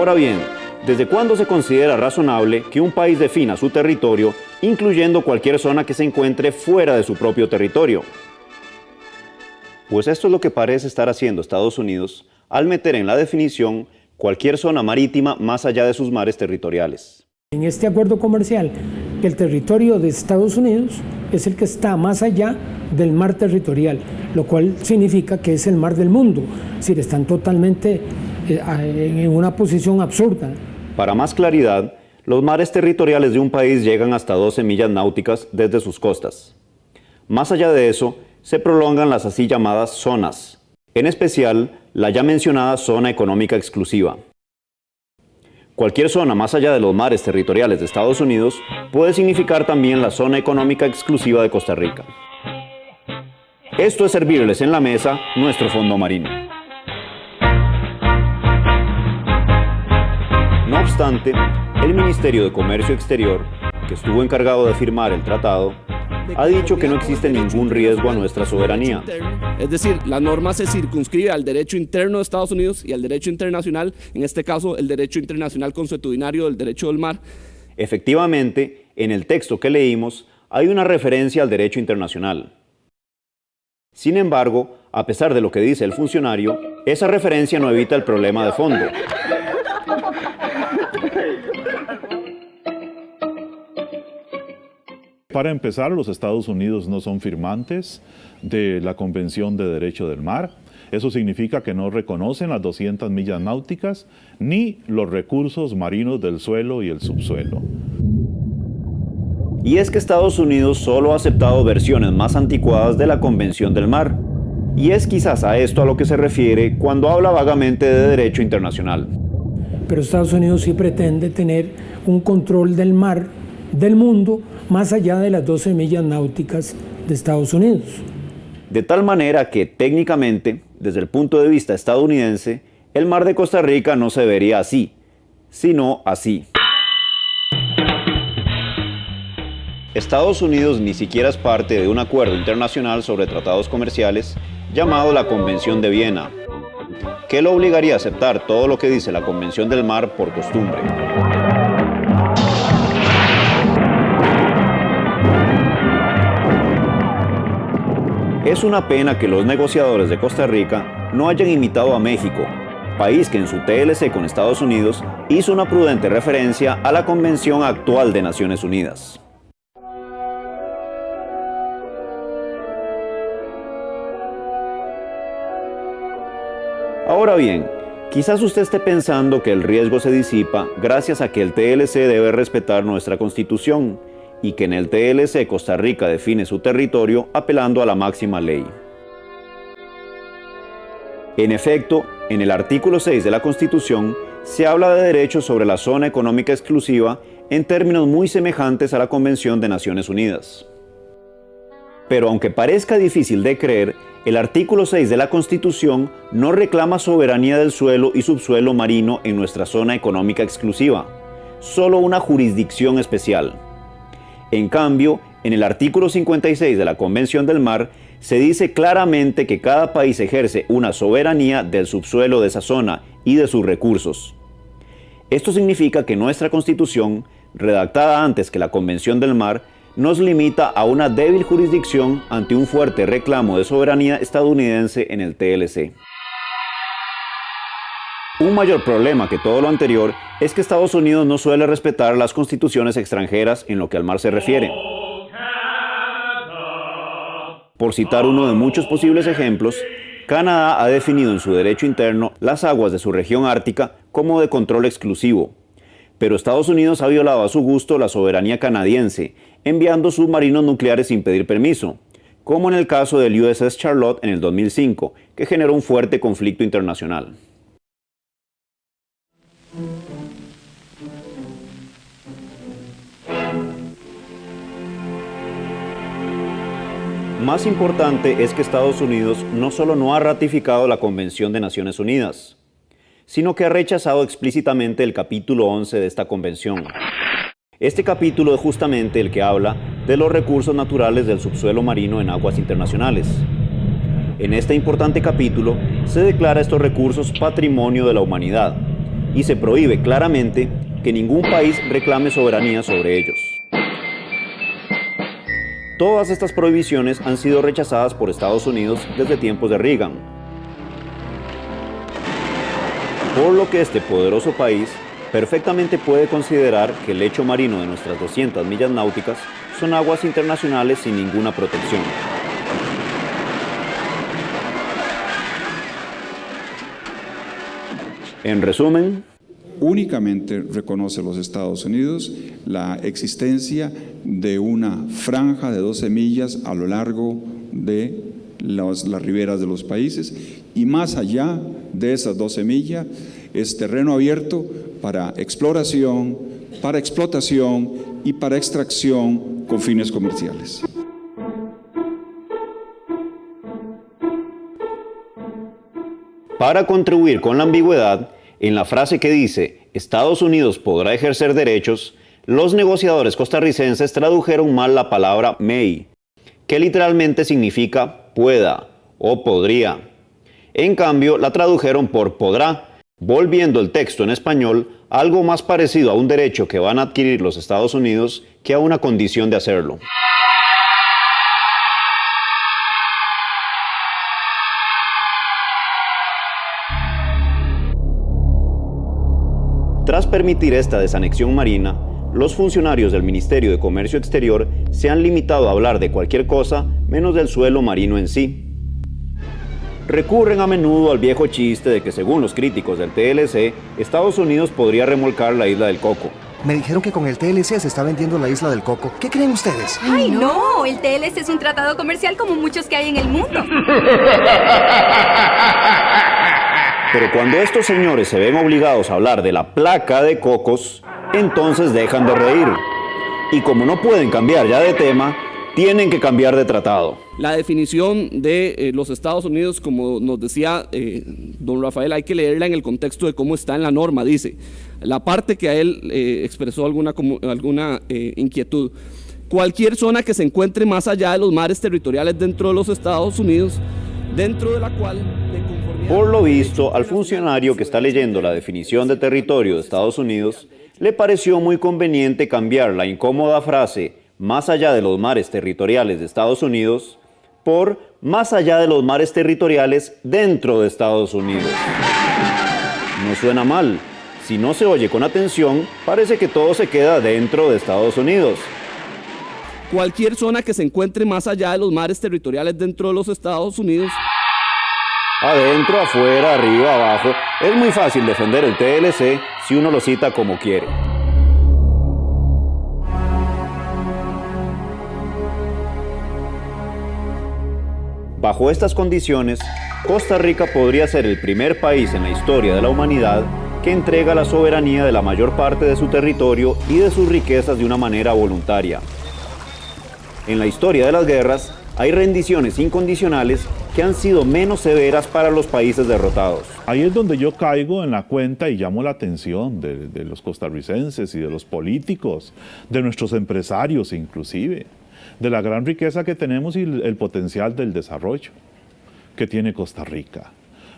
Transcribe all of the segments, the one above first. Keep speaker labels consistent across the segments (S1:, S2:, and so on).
S1: Ahora bien, ¿desde cuándo se considera razonable que un país defina su territorio, incluyendo cualquier zona que se encuentre fuera de su propio territorio? Pues esto es lo que parece estar haciendo Estados Unidos al meter en la definición cualquier zona marítima más allá de sus mares territoriales.
S2: En este acuerdo comercial, el territorio de Estados Unidos es el que está más allá del mar territorial, lo cual significa que es el mar del mundo, es decir, están totalmente en una posición absurda.
S1: Para más claridad, los mares territoriales de un país llegan hasta 12 millas náuticas desde sus costas. Más allá de eso, se prolongan las así llamadas zonas, en especial la ya mencionada zona económica exclusiva. Cualquier zona más allá de los mares territoriales de Estados Unidos puede significar también la zona económica exclusiva de Costa Rica. Esto es servirles en la mesa nuestro fondo marino. No obstante, el Ministerio de Comercio Exterior, que estuvo encargado de firmar el tratado, ha dicho que no existe ningún riesgo a nuestra soberanía.
S3: Es decir, la norma se circunscribe al derecho interno de Estados Unidos y al derecho internacional, en este caso el derecho internacional consuetudinario del derecho del mar.
S1: Efectivamente, en el texto que leímos hay una referencia al derecho internacional. Sin embargo, a pesar de lo que dice el funcionario, esa referencia no evita el problema de fondo.
S4: Para empezar, los Estados Unidos no son firmantes de la Convención de Derecho del Mar. Eso significa que no reconocen las 200 millas náuticas ni los recursos marinos del suelo y el subsuelo.
S1: Y es que Estados Unidos solo ha aceptado versiones más anticuadas de la Convención del Mar. Y es quizás a esto a lo que se refiere cuando habla vagamente de derecho internacional.
S2: Pero Estados Unidos sí pretende tener un control del mar, del mundo, más allá de las 12 millas náuticas de Estados Unidos.
S1: De tal manera que técnicamente, desde el punto de vista estadounidense, el mar de Costa Rica no se vería así, sino así. Estados Unidos ni siquiera es parte de un acuerdo internacional sobre tratados comerciales llamado la Convención de Viena, que lo obligaría a aceptar todo lo que dice la Convención del Mar por costumbre. Es una pena que los negociadores de Costa Rica no hayan imitado a México, país que en su TLC con Estados Unidos hizo una prudente referencia a la Convención actual de Naciones Unidas. Ahora bien, quizás usted esté pensando que el riesgo se disipa gracias a que el TLC debe respetar nuestra Constitución y que en el TLC Costa Rica define su territorio apelando a la máxima ley. En efecto, en el artículo 6 de la Constitución se habla de derechos sobre la zona económica exclusiva en términos muy semejantes a la Convención de Naciones Unidas. Pero aunque parezca difícil de creer, el artículo 6 de la Constitución no reclama soberanía del suelo y subsuelo marino en nuestra zona económica exclusiva, solo una jurisdicción especial. En cambio, en el artículo 56 de la Convención del Mar se dice claramente que cada país ejerce una soberanía del subsuelo de esa zona y de sus recursos. Esto significa que nuestra Constitución, redactada antes que la Convención del Mar, nos limita a una débil jurisdicción ante un fuerte reclamo de soberanía estadounidense en el TLC. Un mayor problema que todo lo anterior es que Estados Unidos no suele respetar las constituciones extranjeras en lo que al mar se refiere. Por citar uno de muchos posibles ejemplos, Canadá ha definido en su derecho interno las aguas de su región ártica como de control exclusivo, pero Estados Unidos ha violado a su gusto la soberanía canadiense, enviando submarinos nucleares sin pedir permiso, como en el caso del USS Charlotte en el 2005, que generó un fuerte conflicto internacional. Más importante es que Estados Unidos no solo no ha ratificado la Convención de Naciones Unidas, sino que ha rechazado explícitamente el capítulo 11 de esta convención. Este capítulo es justamente el que habla de los recursos naturales del subsuelo marino en aguas internacionales. En este importante capítulo se declara estos recursos patrimonio de la humanidad, y se prohíbe claramente que ningún país reclame soberanía sobre ellos. Todas estas prohibiciones han sido rechazadas por Estados Unidos desde tiempos de Reagan, por lo que este poderoso país perfectamente puede considerar que el lecho marino de nuestras 200 millas náuticas son aguas internacionales sin ninguna protección. En resumen,
S5: únicamente reconoce los Estados Unidos la existencia de una franja de 12 millas a lo largo de las riberas de los países, y más allá de esas 12 millas es terreno abierto para exploración, para explotación y para extracción con fines comerciales.
S1: Para contribuir con la ambigüedad, en la frase que dice Estados Unidos podrá ejercer derechos, los negociadores costarricenses tradujeron mal la palabra may, que literalmente significa pueda o podría. En cambio, la tradujeron por podrá, volviendo el texto en español algo más parecido a un derecho que van a adquirir los Estados Unidos que a una condición de hacerlo. Tras permitir esta desanexión marina, los funcionarios del Ministerio de Comercio Exterior se han limitado a hablar de cualquier cosa menos del suelo marino en sí. Recurren a menudo al viejo chiste de que, según los críticos del TLC, Estados Unidos podría remolcar la isla del Coco.
S6: Me dijeron que con el TLC se está vendiendo la isla del Coco. ¿Qué creen ustedes?
S7: ¡Ay, no! El TLC es un tratado comercial como muchos que hay en el mundo.
S1: Pero cuando estos señores se ven obligados a hablar de la placa de cocos, entonces dejan de reír. Y como no pueden cambiar ya de tema, tienen que cambiar de tratado.
S3: La definición de los Estados Unidos, como nos decía don Rafael, hay que leerla en el contexto de cómo está en la norma. Dice, la parte que a él expresó alguna inquietud: cualquier zona que se encuentre más allá de los mares territoriales dentro de los Estados Unidos, dentro de la cual, de conformidad...
S1: Por lo visto, al funcionario que está leyendo la definición de territorio de Estados Unidos, le pareció muy conveniente cambiar la incómoda frase más allá de los mares territoriales de Estados Unidos por más allá de los mares territoriales dentro de Estados Unidos. No suena mal. Si no se oye con atención, parece que todo se queda dentro de Estados Unidos.
S3: Cualquier zona que se encuentre más allá de los mares territoriales dentro de los Estados Unidos.
S1: Adentro, afuera, arriba, abajo. Es muy fácil defender el TLC si uno lo cita como quiere. Bajo estas condiciones, Costa Rica podría ser el primer país en la historia de la humanidad que entrega la soberanía de la mayor parte de su territorio y de sus riquezas de una manera voluntaria. En la historia de las guerras, hay rendiciones incondicionales que han sido menos severas para los países derrotados.
S4: Ahí es donde yo caigo en la cuenta y llamo la atención de los costarricenses y de los políticos, de nuestros empresarios inclusive, de la gran riqueza que tenemos y el potencial del desarrollo que tiene Costa Rica.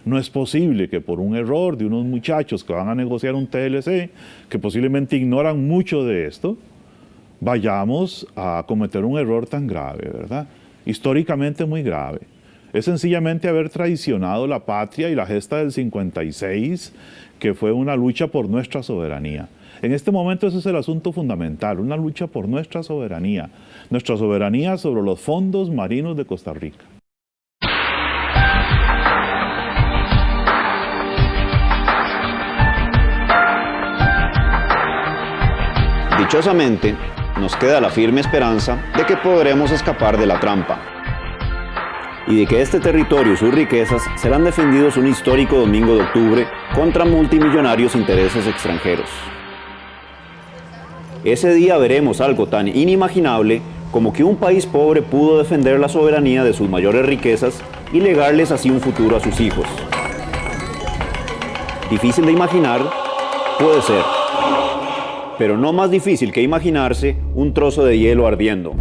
S4: No es posible que por un error de unos muchachos que van a negociar un TLC, que posiblemente ignoran mucho de esto, vayamos a cometer un error tan grave, ¿verdad? Históricamente muy grave. Es sencillamente haber traicionado la patria y la gesta del 56, que fue una lucha por nuestra soberanía. En este momento ese es el asunto fundamental, una lucha por nuestra soberanía sobre los fondos marinos de Costa Rica.
S1: Dichosamente, nos queda la firme esperanza de que podremos escapar de la trampa y de que este territorio y sus riquezas serán defendidos un histórico domingo de octubre contra multimillonarios intereses extranjeros. Ese día veremos algo tan inimaginable como que un país pobre pudo defender la soberanía de sus mayores riquezas y legarles así un futuro a sus hijos. Difícil de imaginar, puede ser, pero no más difícil que imaginarse un trozo de hielo ardiendo.